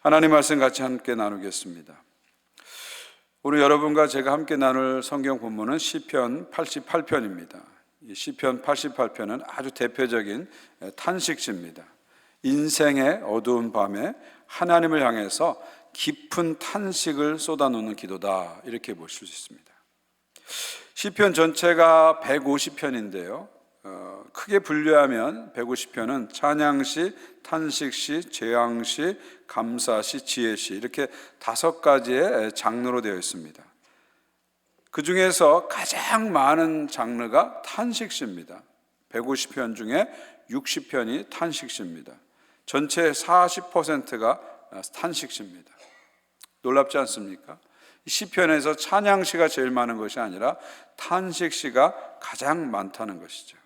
하나님 말씀 같이 함께 나누겠습니다. 오늘 여러분과 제가 함께 나눌 성경 본문은 시편 88편입니다. 이 시편 88편은 아주 대표적인 탄식시입니다. 인생의 어두운 밤에 하나님을 향해서 깊은 탄식을 쏟아놓는 기도다, 이렇게 보실 수 있습니다. 시편 전체가 150편인데요 크게 분류하면 150편은 찬양시, 탄식시, 제왕시, 감사시, 지혜시, 이렇게 5가지의 장르로 되어 있습니다. 그 중에서 가장 많은 장르가 탄식시입니다. 150편 중에 60편이 탄식시입니다. 전체 40%가 탄식시입니다. 놀랍지 않습니까? 시편에서 찬양시가 제일 많은 것이 아니라 탄식시가 가장 많다는 것이죠.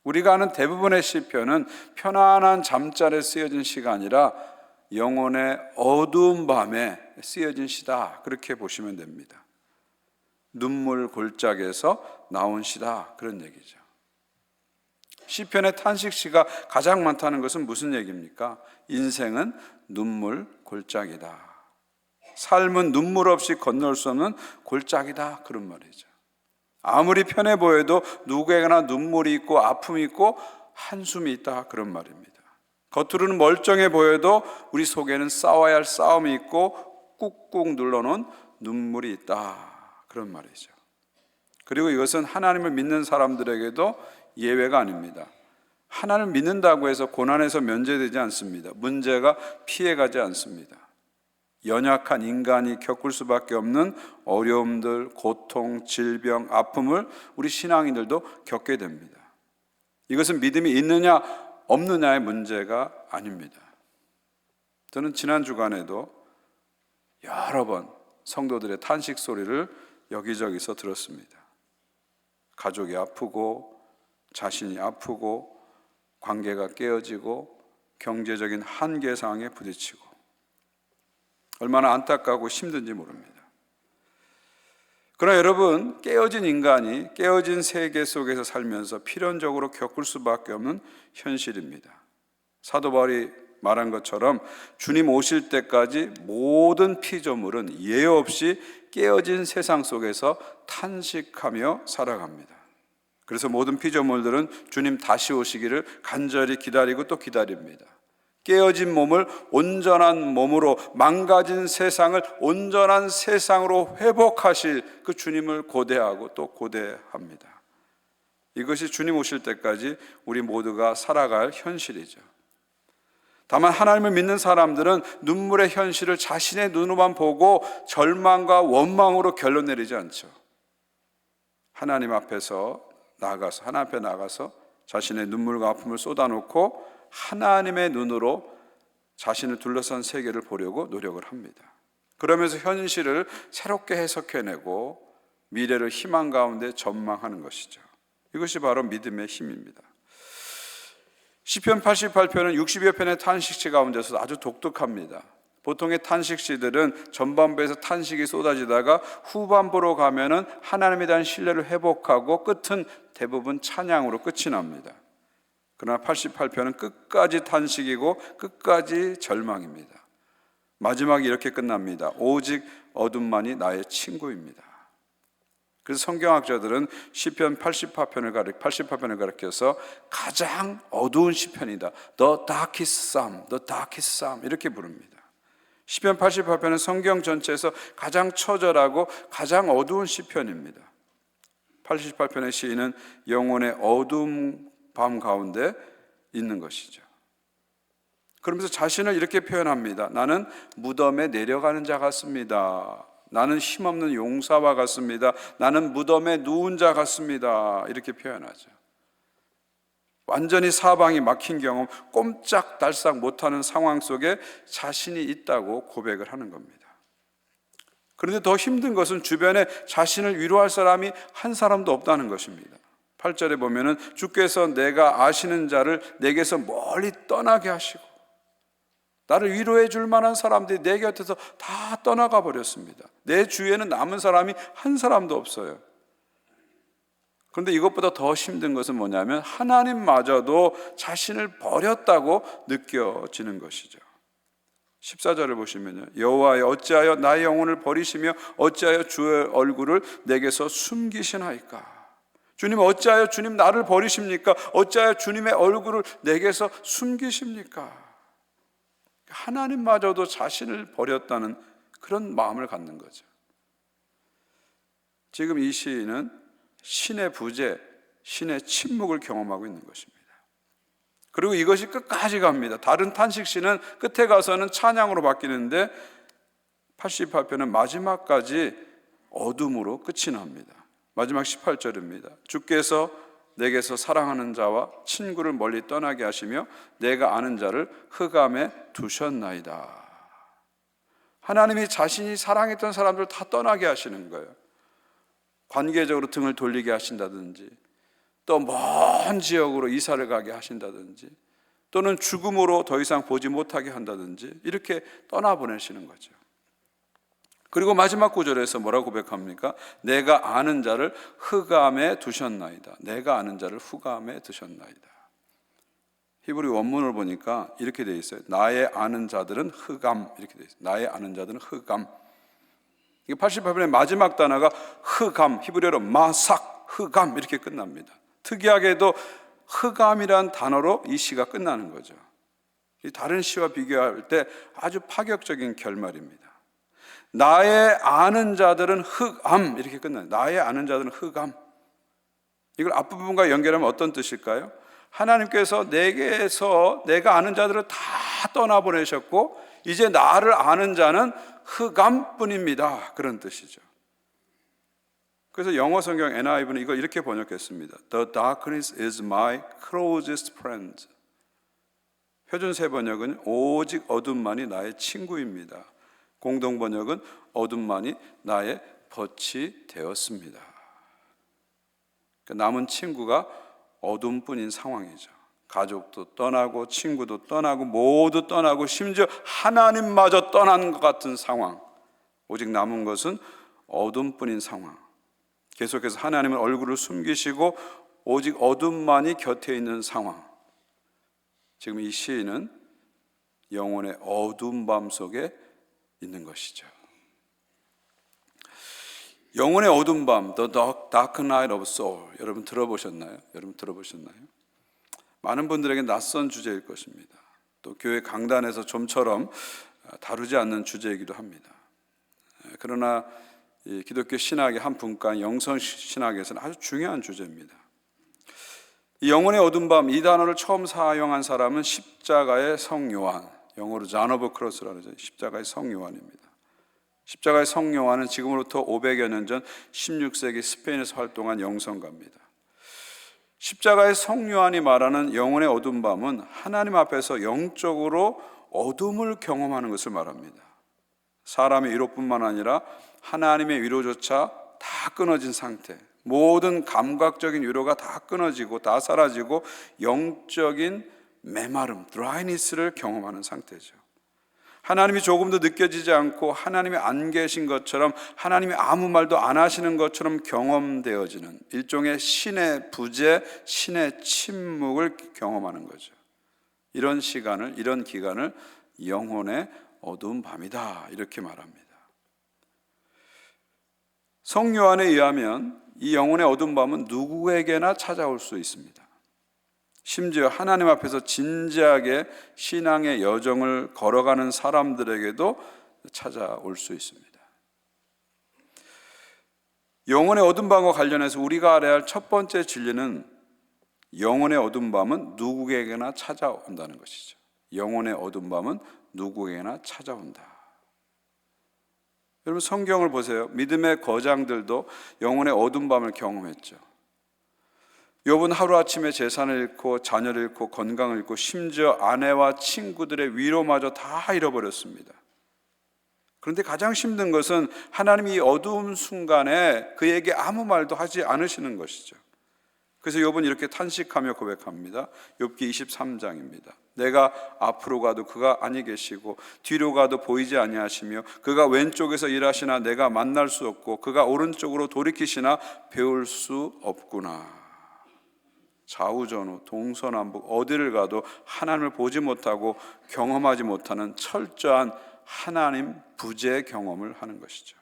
우리가 아는 대부분의 시편은 편안한 잠자리에 쓰여진 시가 아니라 영혼의 어두운 밤에 쓰여진 시다, 그렇게 보시면 됩니다. 눈물 골짜기에서 나온 시다, 그런 얘기죠. 시편의 탄식시가 가장 많다는 것은 무슨 얘기입니까? 인생은 눈물 골짜기다, 삶은 눈물 없이 건널 수 없는 골짜기다, 그런 말이죠. 아무리 편해 보여도 누구에게나 눈물이 있고 아픔이 있고 한숨이 있다, 그런 말입니다. 겉으로는 멀쩡해 보여도 우리 속에는 싸워야 할 싸움이 있고 꾹꾹 눌러놓은 눈물이 있다, 그런 말이죠. 그리고 이것은 하나님을 믿는 사람들에게도 예외가 아닙니다. 하나님을 믿는다고 해서 고난에서 면제되지 않습니다. 문제가 피해가지 않습니다. 연약한 인간이 겪을 수밖에 없는 어려움들, 고통, 질병, 아픔을 우리 신앙인들도 겪게 됩니다. 이것은 믿음이 있느냐 없느냐의 문제가 아닙니다. 저는 지난 주간에도 여러 번 성도들의 탄식 소리를 여기저기서 들었습니다. 가족이 아프고 자신이 아프고 관계가 깨어지고 경제적인 한계 상황에 부딪히고 얼마나 안타깝고 힘든지 모릅니다. 그러나 여러분, 깨어진 인간이 깨어진 세계 속에서 살면서 필연적으로 겪을 수밖에 없는 현실입니다. 사도 바울이 말한 것처럼 주님 오실 때까지 모든 피조물은 예외 없이 깨어진 세상 속에서 탄식하며 살아갑니다. 그래서 모든 피조물들은 주님 다시 오시기를 간절히 기다리고 또 기다립니다. 깨어진 몸을 온전한 몸으로, 망가진 세상을 온전한 세상으로 회복하실 그 주님을 고대하고 또 고대합니다. 이것이 주님 오실 때까지 우리 모두가 살아갈 현실이죠. 다만 하나님을 믿는 사람들은 눈물의 현실을 자신의 눈으로만 보고 절망과 원망으로 결론 내리지 않죠. 하나님 앞에 나가서 자신의 눈물과 아픔을 쏟아놓고 하나님의 눈으로 자신을 둘러싼 세계를 보려고 노력을 합니다. 그러면서 현실을 새롭게 해석해내고 미래를 희망 가운데 전망하는 것이죠. 이것이 바로 믿음의 힘입니다. 시편 88편은 60여 편의 탄식시 가운데서 아주 독특합니다. 보통의 탄식시들은 전반부에서 탄식이 쏟아지다가 후반부로 가면은 하나님에 대한 신뢰를 회복하고 끝은 대부분 찬양으로 끝이 납니다. 그러나 88편은 끝까지 탄식이고 끝까지 절망입니다. 마지막이 이렇게 끝납니다. 오직 어둠만이 나의 친구입니다. 그래서 성경학자들은 시편 88편을 가리켜서 가장 어두운 시편이다, The darkest psalm, The darkest psalm, 이렇게 부릅니다. 시편 88편은 성경 전체에서 가장 처절하고 가장 어두운 시편입니다. 88편의 시인은 영혼의 어두운 밤 가운데 있는 것이죠. 그러면서 자신을 이렇게 표현합니다. 나는 무덤에 내려가는 자 같습니다. 나는 힘없는 용사와 같습니다. 나는 무덤에 누운 자 같습니다. 이렇게 표현하죠. 완전히 사방이 막힌 경험, 꼼짝달싹 못하는 상황 속에 자신이 있다고 고백을 하는 겁니다. 그런데 더 힘든 것은 주변에 자신을 위로할 사람이 한 사람도 없다는 것입니다. 8절에 보면은 주께서 내가 아시는 자를 내게서 멀리 떠나게 하시고, 나를 위로해 줄 만한 사람들이 내 곁에서 다 떠나가 버렸습니다. 내 주위에는 남은 사람이 한 사람도 없어요. 그런데 이것보다 더 힘든 것은 뭐냐면 하나님마저도 자신을 버렸다고 느껴지는 것이죠. 14절을 보시면요, 여호와여 어찌하여 나의 영혼을 버리시며 어찌하여 주의 얼굴을 내게서 숨기시나이까. 주님, 어찌하여 주님 나를 버리십니까? 어찌하여 주님의 얼굴을 내게서 숨기십니까? 하나님마저도 자신을 버렸다는 그런 마음을 갖는 거죠. 지금 이 시인은 신의 부재, 신의 침묵을 경험하고 있는 것입니다. 그리고 이것이 끝까지 갑니다. 다른 탄식시는 끝에 가서는 찬양으로 바뀌는데 88편은 마지막까지 어둠으로 끝이 납니다. 마지막 18절입니다. 주께서 내게서 사랑하는 자와 친구를 멀리 떠나게 하시며 내가 아는 자를 흑암에 두셨나이다. 하나님이 자신이 사랑했던 사람들 다 떠나게 하시는 거예요. 관계적으로 등을 돌리게 하신다든지, 또 먼 지역으로 이사를 가게 하신다든지, 또는 죽음으로 더 이상 보지 못하게 한다든지, 이렇게 떠나보내시는 거죠. 그리고 마지막 구절에서 뭐라고 고백합니까? 내가 아는 자를 흑암에 두셨나이다. 내가 아는 자를 흑암에 두셨나이다. 히브리 원문을 보니까 이렇게 되어 있어요. 나의 아는 자들은 흑암, 이렇게 되어 있어요. 나의 아는 자들은 흑암. 88편의 마지막 단어가 흑암, 히브리어로 마삭, 흑암 이렇게 끝납니다. 특이하게도 흑암이란 단어로 이 시가 끝나는 거죠. 다른 시와 비교할 때 아주 파격적인 결말입니다. 나의 아는 자들은 흑암 이렇게 끝나요. 나의 아는 자들은 흑암. 이걸 앞부분과 연결하면 어떤 뜻일까요? 하나님께서 내게서 내가 아는 자들을 다 떠나보내셨고 이제 나를 아는 자는 흑암뿐입니다. 그런 뜻이죠. 그래서 영어 성경 NIV는 이걸 이렇게 번역했습니다. The darkness is my closest friend. 표준세 번역은 오직 어둠만이 나의 친구입니다. 공동 번역은 어둠만이 나의 벗이 되었습니다. 남은 친구가 어둠뿐인 상황이죠. 가족도 떠나고 친구도 떠나고 모두 떠나고 심지어 하나님마저 떠난 것 같은 상황. 오직 남은 것은 어둠뿐인 상황. 계속해서 하나님은 얼굴을 숨기시고 오직 어둠만이 곁에 있는 상황. 지금 이 시인은 영혼의 어두운 밤 속에 있는 것이죠. 영혼의 어두운 밤, The Dark Night of Soul. 여러분 들어보셨나요? 많은 분들에게 낯선 주제일 것입니다. 또 교회 강단에서 좀처럼 다루지 않는 주제이기도 합니다. 그러나 이 기독교 신학의 한 분과 영성 신학에서는 아주 중요한 주제입니다. 이 영혼의 어두운 밤, 이 단어를 처음 사용한 사람은 십자가의 성 요한, 영어로 John of Cross라고 하죠. 십자가의 성 요한입니다. 십자가의 성 요한은 지금으로부터 500여 년 전 16세기 스페인에서 활동한 영성가입니다. 십자가의 성 요한이 말하는 영혼의 어두운 밤은 하나님 앞에서 영적으로 어둠을 경험하는 것을 말합니다. 사람의 위로뿐만 아니라 하나님의 위로조차 다 끊어진 상태, 모든 감각적인 위로가 다 끊어지고 다 사라지고 영적인 메마름, 드라이니스를 경험하는 상태죠. 하나님이 조금도 느껴지지 않고 하나님이 안 계신 것처럼, 하나님이 아무 말도 안 하시는 것처럼 경험되어지는 일종의 신의 부재, 신의 침묵을 경험하는 거죠. 이런 시간을, 이런 기간을 영혼의 어두운 밤이다 이렇게 말합니다. 성 요한에 의하면 이 영혼의 어두운 밤은 누구에게나 찾아올 수 있습니다. 심지어 하나님 앞에서 진지하게 신앙의 여정을 걸어가는 사람들에게도 찾아올 수 있습니다. 영혼의 어두운 밤과 관련해서 우리가 알아야 할 첫 번째 진리는 영혼의 어두운 밤은 누구에게나 찾아온다는 것이죠. 영혼의 어두운 밤은 누구에게나 찾아온다. 여러분 성경을 보세요. 믿음의 거장들도 영혼의 어두운 밤을 경험했죠. 욥은 하루아침에 재산을 잃고 자녀를 잃고 건강을 잃고 심지어 아내와 친구들의 위로마저 다 잃어버렸습니다. 그런데 가장 힘든 것은 하나님이 이 어두운 순간에 그에게 아무 말도 하지 않으시는 것이죠. 그래서 욥은 이렇게 탄식하며 고백합니다. 욥기 23장입니다. 내가 앞으로 가도 그가 아니 계시고 뒤로 가도 보이지 아니하시며 그가 왼쪽에서 일하시나 내가 만날 수 없고 그가 오른쪽으로 돌이키시나 배울 수 없구나. 좌우전후 동서남북 어디를 가도 하나님을 보지 못하고 경험하지 못하는 철저한 하나님 부재 경험을 하는 것이죠.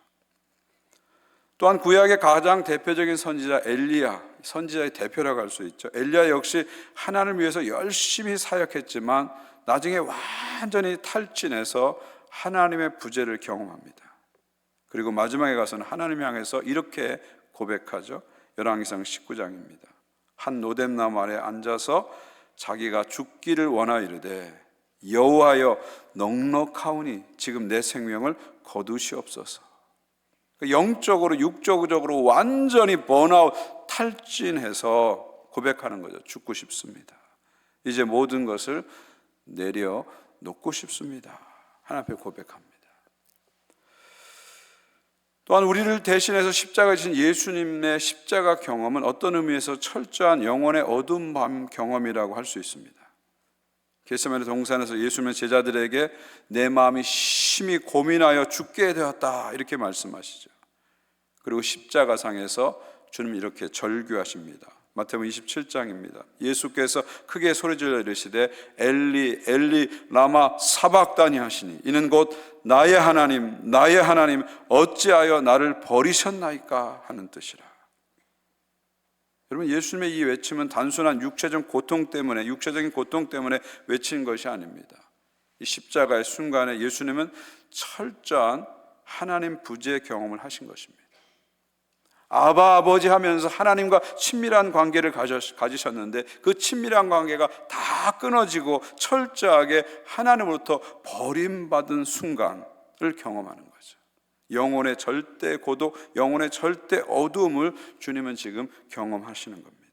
또한 구약의 가장 대표적인 선지자 엘리야, 선지자의 대표라고 할 수 있죠. 엘리야 역시 하나님을 위해서 열심히 사역했지만 나중에 완전히 탈진해서 하나님의 부재를 경험합니다. 그리고 마지막에 가서는 하나님 향해서 이렇게 고백하죠. 열왕기상 19장입니다. 한 노뎀나무 아래 앉아서 자기가 죽기를 원하이르되 여호와여 넉넉하오니 지금 내 생명을 거두시옵소서. 영적으로 육적으로 완전히 번아웃 탈진해서 고백하는 거죠. 죽고 싶습니다. 이제 모든 것을 내려놓고 싶습니다. 하나님 앞에 고백합니다. 또한 우리를 대신해서 십자가에 지신 예수님의 십자가 경험은 어떤 의미에서 철저한 영혼의 어두운 밤 경험이라고 할 수 있습니다. 겟세마네 동산에서 예수님은 제자들에게 내 마음이 심히 고민하여 죽게 되었다 이렇게 말씀하시죠. 그리고 십자가상에서 주님이 이렇게 절규하십니다. 마태복음 27장입니다. 예수께서 크게 소리질러 이르시되 엘리 엘리 라마 사박다니 하시니 이는 곧 나의 하나님 나의 하나님 어찌하여 나를 버리셨나이까 하는 뜻이라. 여러분, 예수님의 이 외침은 단순한 육체적인 고통 때문에 외친 것이 아닙니다. 이 십자가의 순간에 예수님은 철저한 하나님 부재의 경험을 하신 것입니다. 아바 아버지 하면서 하나님과 친밀한 관계를 가지셨는데 그 친밀한 관계가 다 끊어지고 철저하게 하나님으로부터 버림받은 순간을 경험하는 거죠. 영혼의 절대 고독, 영혼의 절대 어두움을 주님은 지금 경험하시는 겁니다.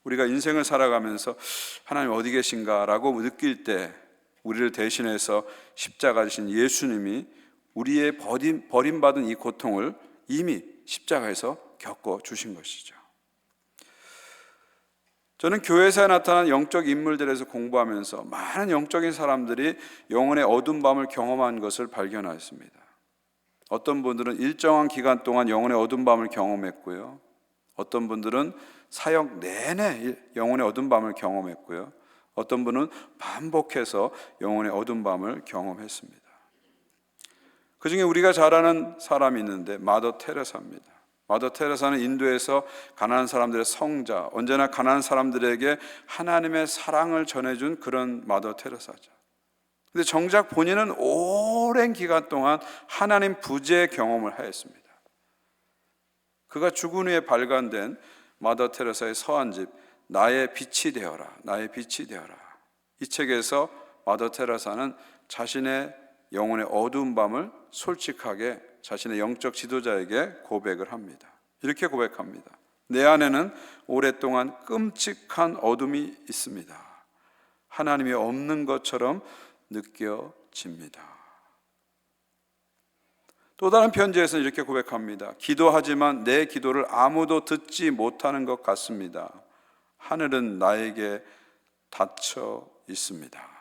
우리가 인생을 살아가면서 하나님 어디 계신가라고 느낄 때 우리를 대신해서 십자가 지신 예수님이 우리의 버림받은 이 고통을 이미 십자가에서 겪어주신 것이죠. 저는 교회에서 나타난 영적 인물들에서 공부하면서 많은 영적인 사람들이 영혼의 어두운 밤을 경험한 것을 발견하였습니다. 어떤 분들은 일정한 기간 동안 영혼의 어두운 밤을 경험했고요. 어떤 분들은 사역 내내 영혼의 어두운 밤을 경험했고요. 어떤 분은 반복해서 영혼의 어두운 밤을 경험했습니다. 그 중에 우리가 잘 아는 사람이 있는데 마더 테레사입니다. 마더 테레사는 인도에서 가난한 사람들의 성자, 언제나 가난한 사람들에게 하나님의 사랑을 전해준 그런 마더 테레사죠. 근데 정작 본인은 오랜 기간 동안 하나님 부재의 경험을 하였습니다. 그가 죽은 후에 발간된 마더 테레사의 서한집 나의 빛이 되어라, 나의 빛이 되어라. 이 책에서 마더 테레사는 자신의 영혼의 어두운 밤을 솔직하게 자신의 영적 지도자에게 고백을 합니다. 이렇게 고백합니다. 내 안에는 오랫동안 끔찍한 어둠이 있습니다. 하나님이 없는 것처럼 느껴집니다. 또 다른 편지에서는 이렇게 고백합니다. 기도하지만 내 기도를 아무도 듣지 못하는 것 같습니다. 하늘은 나에게 닫혀 있습니다.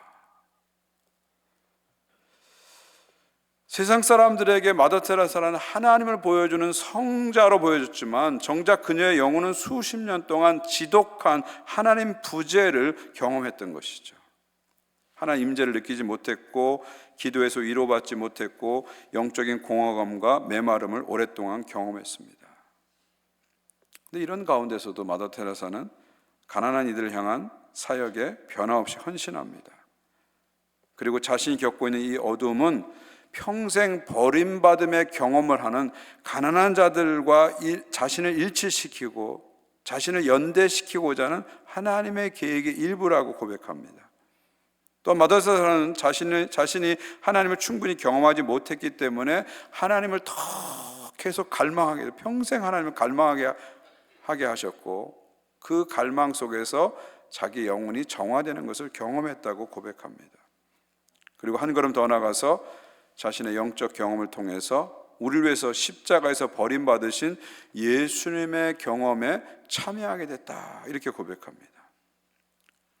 세상 사람들에게 마더 테레사는 하나님을 보여주는 성자로 보여줬지만 정작 그녀의 영혼은 수십 년 동안 지독한 하나님 부재를 경험했던 것이죠. 하나님 임재를 느끼지 못했고 기도에서 위로받지 못했고 영적인 공허감과 메마름을 오랫동안 경험했습니다. 그런데 이런 가운데서도 마더 테레사는 가난한 이들을 향한 사역에 변함없이 헌신합니다. 그리고 자신이 겪고 있는 이 어두움은 평생 버림받음의 경험을 하는 가난한 자들과 자신을 일치시키고 자신을 연대시키고자 하는 하나님의 계획의 일부라고 고백합니다. 또 마더 테레사는 자신이 하나님을 충분히 경험하지 못했기 때문에 하나님을 더 계속 갈망하게, 평생 하나님을 갈망하게 하게 하셨고 그 갈망 속에서 자기 영혼이 정화되는 것을 경험했다고 고백합니다. 그리고 한 걸음 더 나가서 자신의 영적 경험을 통해서 우리를 위해서 십자가에서 버림받으신 예수님의 경험에 참여하게 됐다 이렇게 고백합니다.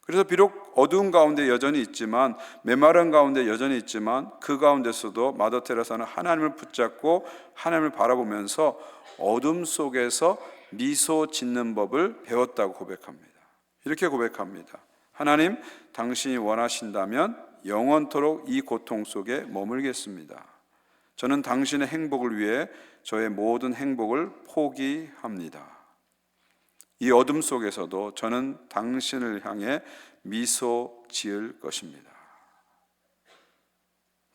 그래서 비록 어두운 가운데 여전히 있지만 메마른 가운데 여전히 있지만 그 가운데서도 마더 테레사는 하나님을 붙잡고 하나님을 바라보면서 어둠 속에서 미소 짓는 법을 배웠다고 고백합니다. 이렇게 고백합니다. 하나님, 당신이 원하신다면 영원토록 이 고통 속에 머물겠습니다. 저는 당신의 행복을 위해 저의 모든 행복을 포기합니다. 이 어둠 속에서도 저는 당신을 향해 미소 지을 것입니다.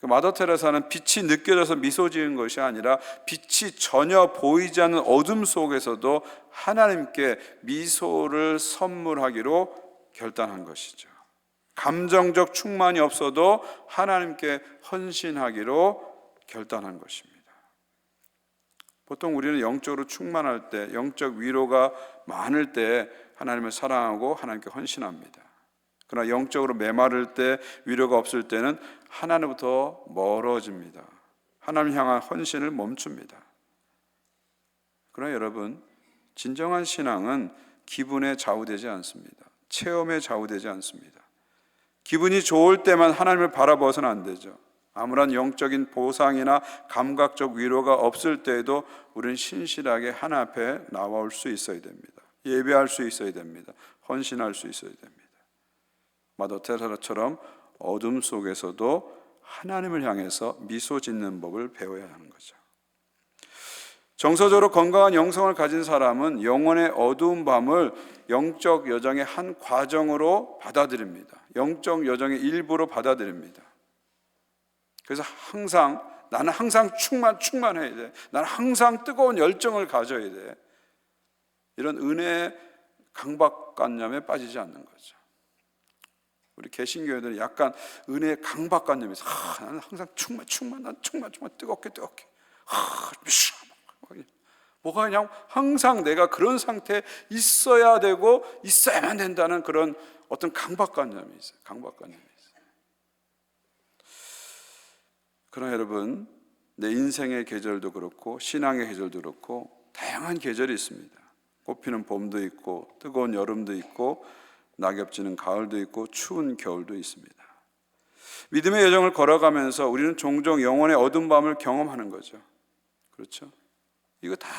마더 테레사는 빛이 느껴져서 미소 지은 것이 아니라 빛이 전혀 보이지 않는 어둠 속에서도 하나님께 미소를 선물하기로 결단한 것이죠. 감정적 충만이 없어도 하나님께 헌신하기로 결단한 것입니다. 보통 우리는 영적으로 충만할 때, 영적 위로가 많을 때 하나님을 사랑하고 하나님께 헌신합니다. 그러나 영적으로 메마를 때, 위로가 없을 때는 하나님부터 멀어집니다. 하나님 향한 헌신을 멈춥니다. 그러나 여러분, 진정한 신앙은 기분에 좌우되지 않습니다. 체험에 좌우되지 않습니다. 기분이 좋을 때만 하나님을 바라봐서는 안 되죠. 아무런 영적인 보상이나 감각적 위로가 없을 때에도 우리는 신실하게 하나님 앞에 나올 수 있어야 됩니다. 예배할 수 있어야 됩니다. 헌신할 수 있어야 됩니다. 마더 테레사처럼 어둠 속에서도 하나님을 향해서 미소 짓는 법을 배워야 하는 거죠. 정서적으로 건강한 영성을 가진 사람은 영혼의 어두운 밤을 영적 여정의 한 과정으로 받아들입니다. 영적 여정의 일부로 받아들입니다. 그래서 나는 항상 충만해야 돼. 나는 항상 뜨거운 열정을 가져야 돼. 이런 은혜의 강박관념에 빠지지 않는 거죠. 우리 개신교회들은 약간 은혜의 강박관념이 있어요. 나는 항상 난 충만 뜨겁게 뭐가 그냥 항상 내가 그런 상태에 있어야 되고 있어야만 된다는 그런 어떤 강박관념이 있어요. 그러나 여러분, 내 인생의 계절도 그렇고 신앙의 계절도 그렇고 다양한 계절이 있습니다. 꽃피는 봄도 있고 뜨거운 여름도 있고 낙엽지는 가을도 있고 추운 겨울도 있습니다. 믿음의 여정을 걸어가면서 우리는 종종 영혼의 어두운 밤을 경험하는 거죠. 그렇죠? 이거 다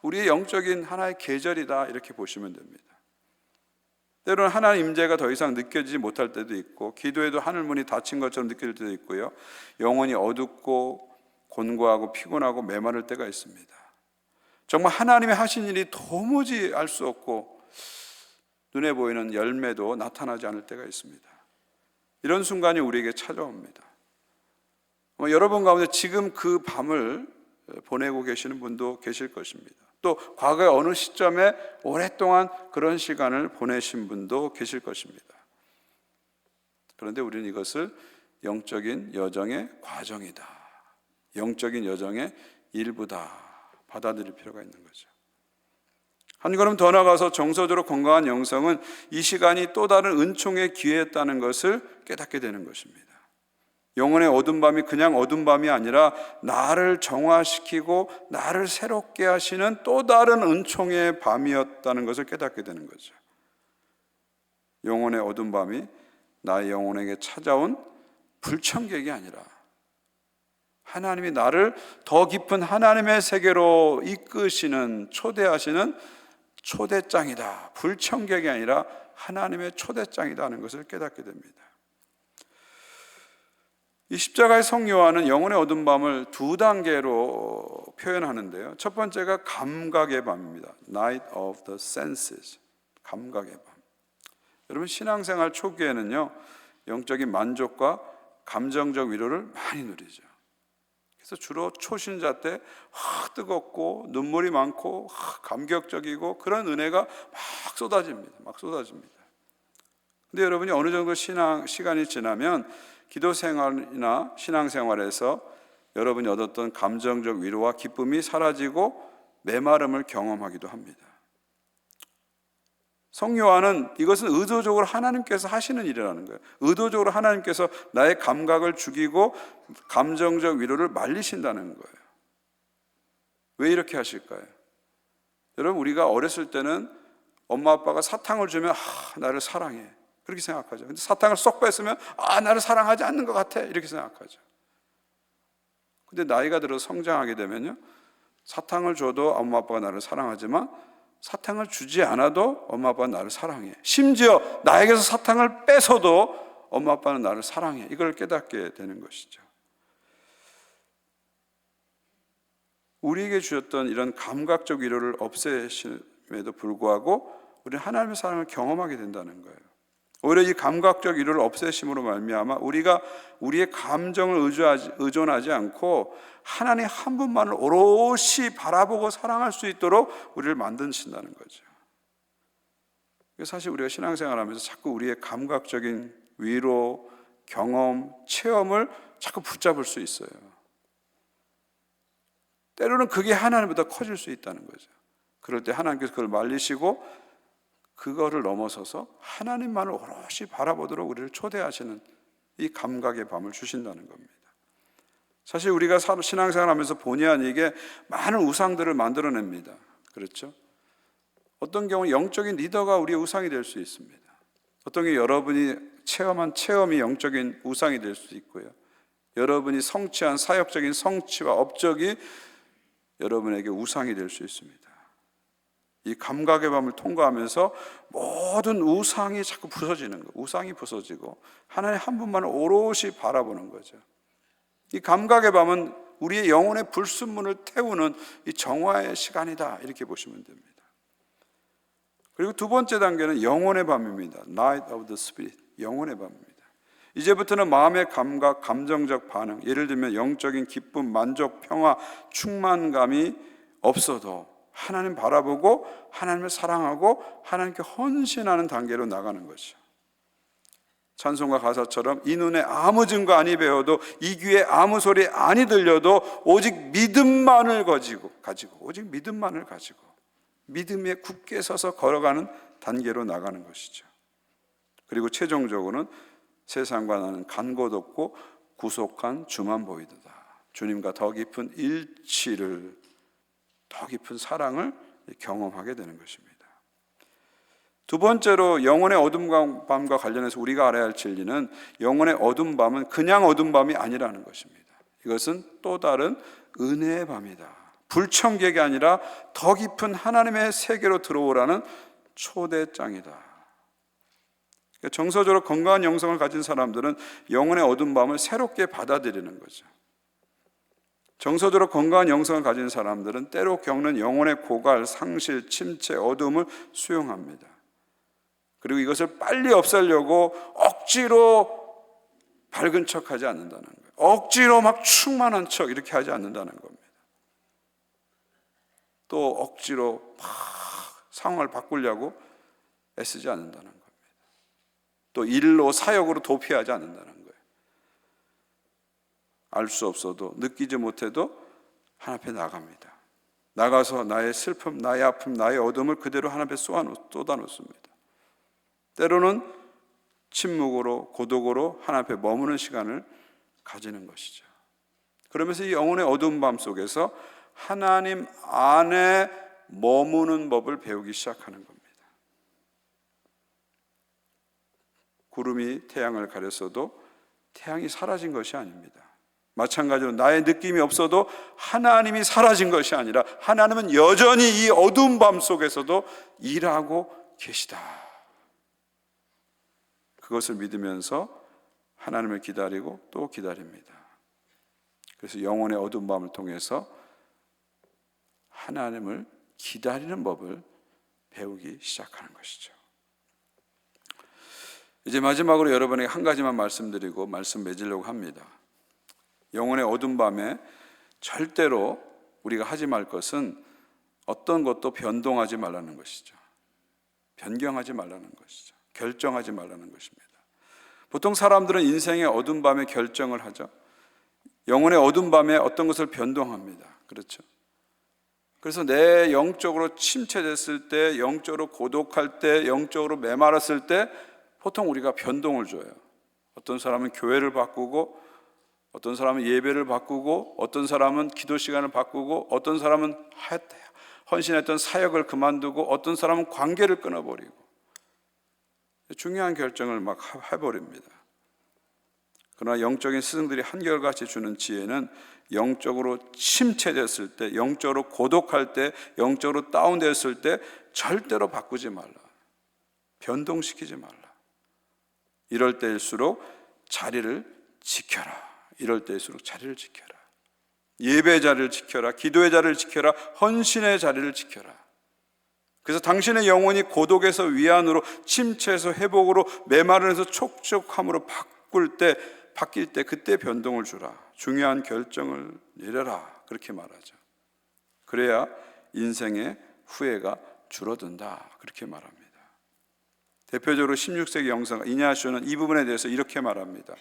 우리의 영적인 하나의 계절이다, 이렇게 보시면 됩니다. 때로는 하나님 임재가 더 이상 느껴지지 못할 때도 있고, 기도에도 하늘 문이 닫힌 것처럼 느껴질 때도 있고요, 영혼이 어둡고 곤고하고 피곤하고 메마를 때가 있습니다. 정말 하나님의 하신 일이 도무지 알 수 없고 눈에 보이는 열매도 나타나지 않을 때가 있습니다. 이런 순간이 우리에게 찾아옵니다. 여러분 가운데 지금 그 밤을 보내고 계시는 분도 계실 것입니다. 또 과거의 어느 시점에 오랫동안 그런 시간을 보내신 분도 계실 것입니다. 그런데 우리는 이것을 영적인 여정의 과정이다, 영적인 여정의 일부다 받아들일 필요가 있는 거죠. 한 걸음 더 나가서 정서적으로 건강한 영성은 이 시간이 또 다른 은총의 기회였다는 것을 깨닫게 되는 것입니다. 영혼의 어두운 밤이 그냥 어두운 밤이 아니라 나를 정화시키고 나를 새롭게 하시는 또 다른 은총의 밤이었다는 것을 깨닫게 되는 거죠. 영혼의 어두운 밤이 나의 영혼에게 찾아온 불청객이 아니라 하나님이 나를 더 깊은 하나님의 세계로 이끄시는, 초대하시는 초대장이다. 불청객이 아니라 하나님의 초대장이다 하는 것을 깨닫게 됩니다. 이 십자가의 성요한은 영혼의 어두운 밤을 두 단계로 표현하는데요. 첫 번째가 감각의 밤입니다. Night of the senses. 감각의 밤. 여러분, 신앙생활 초기에는요, 영적인 만족과 감정적 위로를 많이 누리죠. 그래서 주로 초신자 때 뜨겁고 눈물이 많고 감격적이고 그런 은혜가 막 쏟아집니다. 근데 여러분이 어느 정도 시간이 지나면 기도 생활이나 신앙생활에서 여러분이 얻었던 감정적 위로와 기쁨이 사라지고 메마름을 경험하기도 합니다. 성요한은 이것은 의도적으로 하나님께서 하시는 일이라는 거예요. 의도적으로 하나님께서 나의 감각을 죽이고 감정적 위로를 말리신다는 거예요. 왜 이렇게 하실까요? 여러분, 우리가 어렸을 때는 엄마 아빠가 사탕을 주면 나를 사랑해, 그렇게 생각하죠. 근데 사탕을 쏙 뺐으면 나를 사랑하지 않는 것 같아, 이렇게 생각하죠. 근데 나이가 들어 성장하게 되면요, 사탕을 줘도 엄마 아빠가 나를 사랑하지만 사탕을 주지 않아도 엄마 아빠는 나를 사랑해. 심지어 나에게서 사탕을 뺏어도 엄마 아빠는 나를 사랑해. 이걸 깨닫게 되는 것이죠. 우리에게 주셨던 이런 감각적 위로를 없애심에도 불구하고 우리는 하나님의 사랑을 경험하게 된다는 거예요. 오히려 이 감각적 위로를 없애심으로 말미암아 우리가 우리의 감정을 의존하지 않고 하나님 한 분만을 오롯이 바라보고 사랑할 수 있도록 우리를 만드신다는 거죠. 사실 우리가 신앙생활하면서 자꾸 우리의 감각적인 위로, 경험, 체험을 자꾸 붙잡을 수 있어요. 때로는 그게 하나님보다 커질 수 있다는 거죠. 그럴 때 하나님께서 그걸 말리시고 그거를 넘어서서 하나님만을 오롯이 바라보도록 우리를 초대하시는 이 감각의 밤을 주신다는 겁니다. 사실 우리가 신앙생활하면서 본의 아니게 많은 우상들을 만들어냅니다. 그렇죠? 어떤 경우 영적인 리더가 우리의 우상이 될 수 있습니다. 어떤 경우 여러분이 체험한 체험이 영적인 우상이 될 수 있고요. 여러분이 성취한 사역적인 성취와 업적이 여러분에게 우상이 될 수 있습니다. 이 감각의 밤을 통과하면서 모든 우상이 자꾸 부서지는 거예요. 우상이 부서지고 하나님 한 분만을 오롯이 바라보는 거죠. 이 감각의 밤은 우리의 영혼의 불순물을 태우는 이 정화의 시간이다, 이렇게 보시면 됩니다. 그리고 두 번째 단계는 영혼의 밤입니다. Night of the Spirit, 영혼의 밤입니다. 이제부터는 마음의 감각, 감정적 반응, 예를 들면 영적인 기쁨, 만족, 평화, 충만감이 없어도 하나님 바라보고 하나님을 사랑하고 하나님께 헌신하는 단계로 나가는 것이죠. 찬송가 가사처럼 이 눈에 아무 증거 아니 배워도 이 귀에 아무 소리 아니 들려도 오직 믿음만을 가지고 오직 믿음만을 가지고 믿음에 굳게 서서 걸어가는 단계로 나가는 것이죠. 그리고 최종적으로는 세상과 나는 간 곳 없고 구속한 주만 보이도다. 주님과 더 깊은 일치를, 더 깊은 사랑을 경험하게 되는 것입니다. 두 번째로 영혼의 어둠 밤과 관련해서 우리가 알아야 할 진리는 영혼의 어둠 밤은 그냥 어둠 밤이 아니라는 것입니다. 이것은 또 다른 은혜의 밤이다. 불청객이 아니라 더 깊은 하나님의 세계로 들어오라는 초대장이다. 정서적으로 건강한 영성을 가진 사람들은 영혼의 어두운 밤을 새롭게 받아들이는 거죠. 정서적으로 건강한 영성을 가진 사람들은 때로 겪는 영혼의 고갈, 상실, 침체, 어두움을 수용합니다. 그리고 이것을 빨리 없애려고 억지로 밝은 척하지 않는다는 거예요. 억지로 막 충만한 척 이렇게 하지 않는다는 겁니다. 또 억지로 막 상황을 바꾸려고 애쓰지 않는다는 겁니다. 또 일로 사역으로 도피하지 않는다는 거예요. 알 수 없어도 느끼지 못해도 하나님 앞에 나갑니다. 나가서 나의 슬픔, 나의 아픔, 나의 어둠을 그대로 하나님 앞에 쏟아놓습니다. 때로는 침묵으로 고독으로 하나님 앞에 머무는 시간을 가지는 것이죠. 그러면서 이 영혼의 어두운 밤 속에서 하나님 안에 머무는 법을 배우기 시작하는 겁니다. 구름이 태양을 가렸어도 태양이 사라진 것이 아닙니다. 마찬가지로 나의 느낌이 없어도 하나님이 사라진 것이 아니라 하나님은 여전히 이 어두운 밤 속에서도 일하고 계시다. 그것을 믿으면서 하나님을 기다리고 또 기다립니다. 그래서 영혼의 어두운 밤을 통해서 하나님을 기다리는 법을 배우기 시작하는 것이죠. 이제 마지막으로 여러분에게 한 가지만 말씀드리고 말씀 맺으려고 합니다. 영혼의 어두운 밤에 절대로 우리가 하지 말 것은 어떤 것도 변동하지 말라는 것이죠. 변경하지 말라는 것이죠. 결정하지 말라는 것입니다. 보통 사람들은 인생의 어두운 밤에 결정을 하죠. 영혼의 어두운 밤에 어떤 것을 변동합니다. 그렇죠? 그래서 내 영적으로 침체됐을 때, 영적으로 고독할 때, 영적으로 메말랐을 때 보통 우리가 변동을 줘요. 어떤 사람은 교회를 바꾸고, 어떤 사람은 예배를 바꾸고, 어떤 사람은 기도 시간을 바꾸고, 어떤 사람은 헌신했던 사역을 그만두고, 어떤 사람은 관계를 끊어버리고 중요한 결정을 막 해버립니다. 그러나 영적인 스승들이 한결같이 주는 지혜는 영적으로 침체됐을 때, 영적으로 고독할 때, 영적으로 다운됐을 때 절대로 바꾸지 말라. 변동시키지 말라. 이럴 때일수록 자리를 지켜라. 이럴 때일수록 자리를 지켜라. 예배의 자리를 지켜라. 기도의 자리를 지켜라. 헌신의 자리를 지켜라. 그래서 당신의 영혼이 고독에서 위안으로, 침체에서 회복으로, 메마른에서 촉촉함으로 바뀔 때 그때 변동을 주라. 중요한 결정을 내려라. 그렇게 말하죠. 그래야 인생의 후회가 줄어든다. 그렇게 말합니다. 대표적으로 16세기 영성가 이냐시오는 이 부분에 대해서 이렇게 말합니다.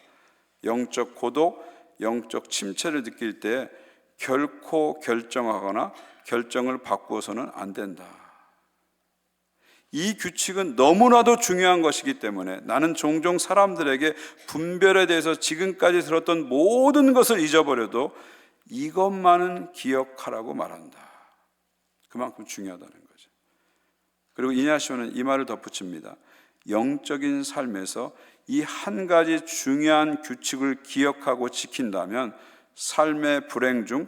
영적 고독, 영적 침체를 느낄 때 결코 결정하거나 결정을 바꾸어서는 안 된다. 이 규칙은 너무나도 중요한 것이기 때문에 나는 종종 사람들에게 분별에 대해서 지금까지 들었던 모든 것을 잊어버려도 이것만은 기억하라고 말한다. 그만큼 중요하다는 거죠. 그리고 이냐시오는 이 말을 덧붙입니다. 영적인 삶에서 이 한 가지 중요한 규칙을 기억하고 지킨다면 삶의 불행 중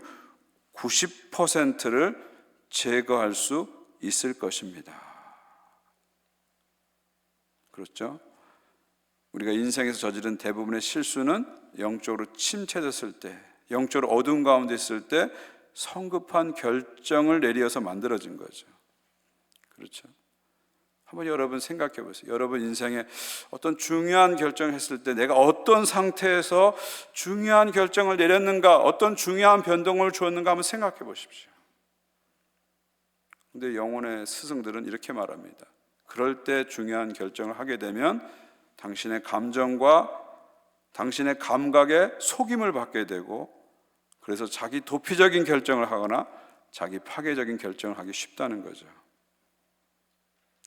90%를 제거할 수 있을 것입니다. 그렇죠? 우리가 인생에서 저지른 대부분의 실수는 영적으로 침체됐을 때, 영적으로 어두운 가운데 있을 때 성급한 결정을 내리어서 만들어진 거죠. 그렇죠? 한번 여러분 생각해 보세요. 여러분 인생에 어떤 중요한 결정을 했을 때 내가 어떤 상태에서 중요한 결정을 내렸는가, 어떤 중요한 변동을 주었는가 한번 생각해 보십시오. 그런데 영혼의 스승들은 이렇게 말합니다. 그럴 때 중요한 결정을 하게 되면 당신의 감정과 당신의 감각에 속임을 받게 되고, 그래서 자기 도피적인 결정을 하거나 자기 파괴적인 결정을 하기 쉽다는 거죠.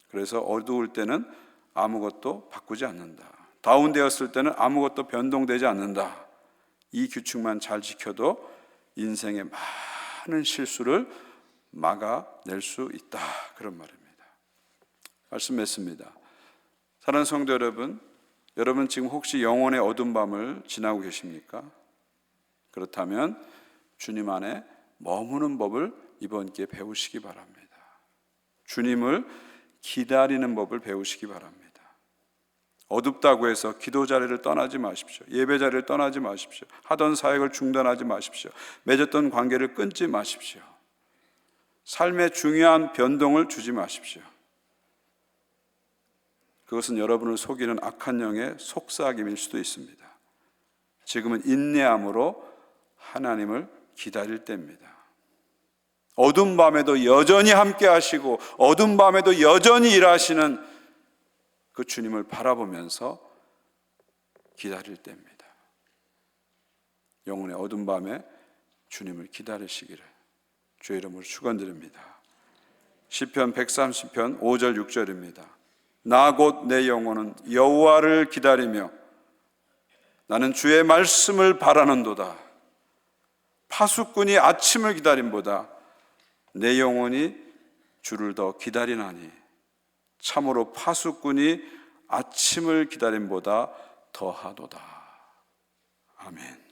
그래서 어두울 때는 아무것도 바꾸지 않는다. 다운되었을 때는 아무것도 변동되지 않는다. 이 규칙만 잘 지켜도 인생의 많은 실수를 막아낼 수 있다. 그런 말입니다. 말씀 맺습니다. 사랑하는 성도 여러분, 여러분 지금 혹시 영혼의 어두운 밤을 지나고 계십니까? 그렇다면 주님 안에 머무는 법을 이번 기회에 배우시기 바랍니다. 주님을 기다리는 법을 배우시기 바랍니다. 어둡다고 해서 기도 자리를 떠나지 마십시오. 예배 자리를 떠나지 마십시오. 하던 사역을 중단하지 마십시오. 맺었던 관계를 끊지 마십시오. 삶의 중요한 변동을 주지 마십시오. 그것은 여러분을 속이는 악한 영의 속삭임일 수도 있습니다. 지금은 인내함으로 하나님을 기다릴 때입니다. 어두운 밤에도 여전히 함께 하시고 어두운 밤에도 여전히 일하시는 그 주님을 바라보면서 기다릴 때입니다. 영혼의 어두운 밤에 주님을 기다리시기를 주의 이름으로 축원드립니다. 시편 130편 5절 6절입니다. 나 곧 내 영혼은 여호와를 기다리며 나는 주의 말씀을 바라는도다. 파수꾼이 아침을 기다림보다 내 영혼이 주를 더 기다리나니 참으로 파수꾼이 아침을 기다림보다 더하도다. 아멘.